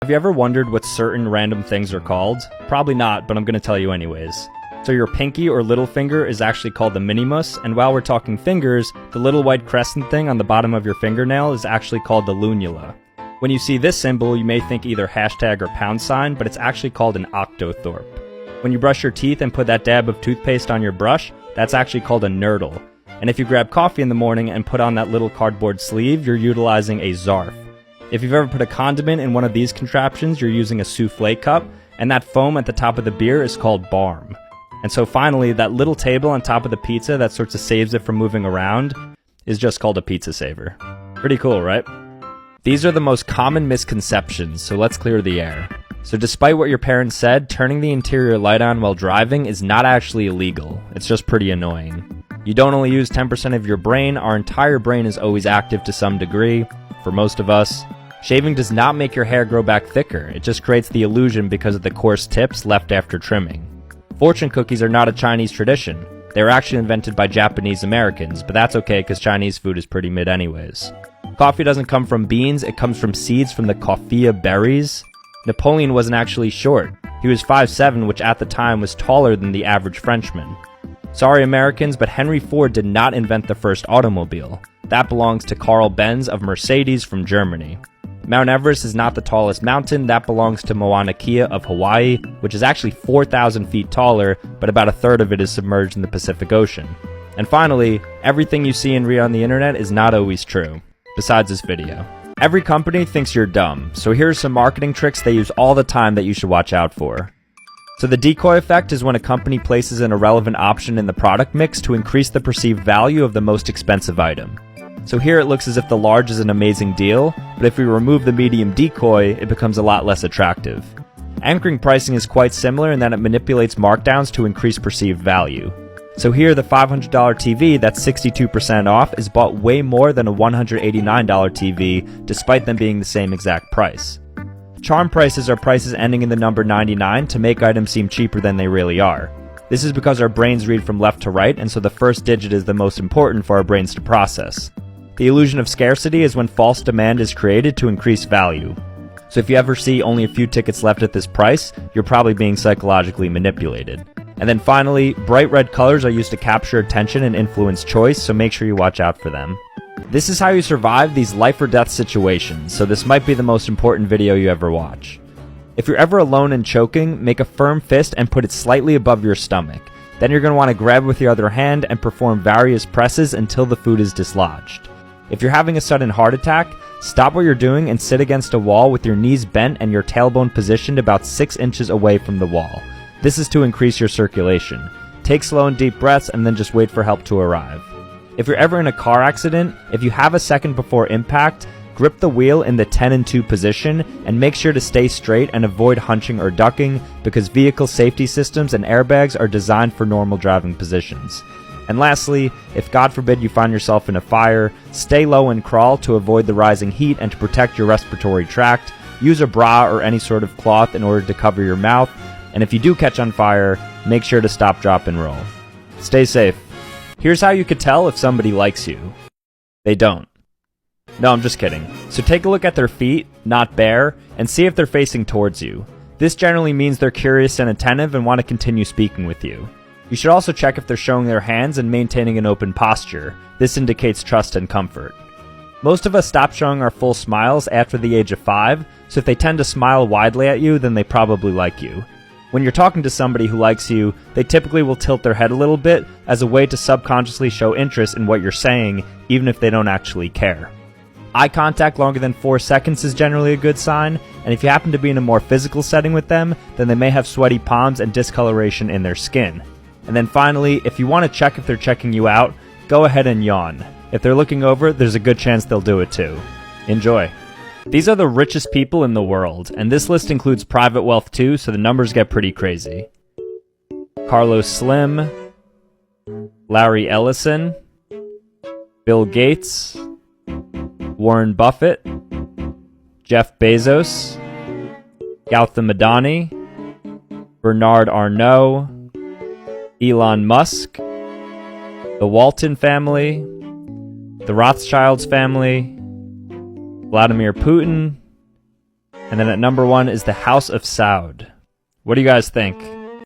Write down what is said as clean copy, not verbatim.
Have you ever wondered what certain random things are called? Probably not, but I'm going to tell you anyways. So your pinky or little finger is actually called the minimus, and while we're talking fingers, the little white crescent thing on the bottom of your fingernail is actually called the lunula. When you see this symbol, you may think either hashtag or pound sign, but it's actually called an octothorpe. When you brush your teeth and put that dab of toothpaste on your brush, that's actually called a nurdle. And if you grab coffee in the morning and put on that little cardboard sleeve, you're utilizing a zarf. If you've ever put a condiment in one of these contraptions, you're using a souffle cup, and that foam at the top of the beer is called barm. And so finally, that little table on top of the pizza that sorts of saves it from moving around is just called a pizza saver. Pretty cool, right? These are the most common misconceptions, so let's clear the air. So despite what your parents said, turning the interior light on while driving is not actually illegal. It's just pretty annoying. You don't only use 10% of your brain, our entire brain is always active to some degree, for most of us. Shaving does not make your hair grow back thicker, it just creates the illusion because of the coarse tips left after trimming. Fortune cookies are not a Chinese tradition. They were actually invented by Japanese Americans, but that's okay because Chinese food is pretty mid anyways. Coffee doesn't come from beans, it comes from seeds from the coffea berries. Napoleon wasn't actually short. He was 5'7", which at the time was taller than the average Frenchman. Sorry Americans, but Henry Ford did not invent the first automobile. That belongs to Carl Benz of Mercedes from Germany. Mount Everest is not the tallest mountain, that belongs to Mauna Kea of Hawaii, which is actually 4,000 feet taller, but about a third of it is submerged in the Pacific Ocean. And finally, everything you see and read on the internet is not always true, besides this video. Every company thinks you're dumb, so here are some marketing tricks they use all the time that you should watch out for. So the decoy effect is when a company places an irrelevant option in the product mix to increase the perceived value of the most expensive item. So here it looks as if the large is an amazing deal, but if we remove the medium decoy, it becomes a lot less attractive. Anchoring pricing is quite similar in that it manipulates markdowns to increase perceived value. So here the $500 TV that's 62% off is bought way more than a $189 TV, despite them being the same exact price. Charm prices are prices ending in the number 99 to make items seem cheaper than they really are. This is because our brains read from left to right, and so the first digit is the most important for our brains to process. The illusion of scarcity is when false demand is created to increase value. So if you ever see only a few tickets left at this price, you're probably being psychologically manipulated. And then finally, bright red colors are used to capture attention and influence choice, so make sure you watch out for them. This is how you survive these life or death situations, so this might be the most important video you ever watch. If you're ever alone and choking, make a firm fist and put it slightly above your stomach. Then you're going to want to grab with your other hand and perform various presses until the food is dislodged. If you're having a sudden heart attack, stop what you're doing and sit against a wall with your knees bent and your tailbone positioned about 6 inches away from the wall. This is to increase your circulation. Take slow and deep breaths and then just wait for help to arrive. If you're ever in a car accident, if you have a second before impact, grip the wheel in the 10 and 2 position and make sure to stay straight and avoid hunching or ducking because vehicle safety systems and airbags are designed for normal driving positions. And lastly, if God forbid you find yourself in a fire, stay low and crawl to avoid the rising heat and to protect your respiratory tract. Use a bra or any sort of cloth in order to cover your mouth. And if you do catch on fire, make sure to stop, drop, and roll. Stay safe. Here's how you could tell if somebody likes you. They don't. No, I'm just kidding. So take a look at their feet, not bare, and see if they're facing towards you. This generally means they're curious and attentive and want to continue speaking with you. You should also check if they're showing their hands and maintaining an open posture. This indicates trust and comfort. Most of us stop showing our full smiles after the age of 5, so if they tend to smile widely at you, then they probably like you. When you're talking to somebody who likes you, they typically will tilt their head a little bit as a way to subconsciously show interest in what you're saying, even if they don't actually care. Eye contact longer than 4 seconds is generally a good sign, and if you happen to be in a more physical setting with them, then they may have sweaty palms and discoloration in their skin. And then finally, if you want to check if they're checking you out, go ahead and yawn. If they're looking over, there's a good chance they'll do it too. Enjoy. These are the richest people in the world, and this list includes private wealth too, so the numbers get pretty crazy. Carlos Slim, Larry Ellison, Bill Gates, Warren Buffett, Jeff Bezos, Gautam Adani, Bernard Arnault, Elon Musk, the Walton family, the Rothschilds family, Vladimir Putin, And then at number 1 is the House of Saud. What do you guys think?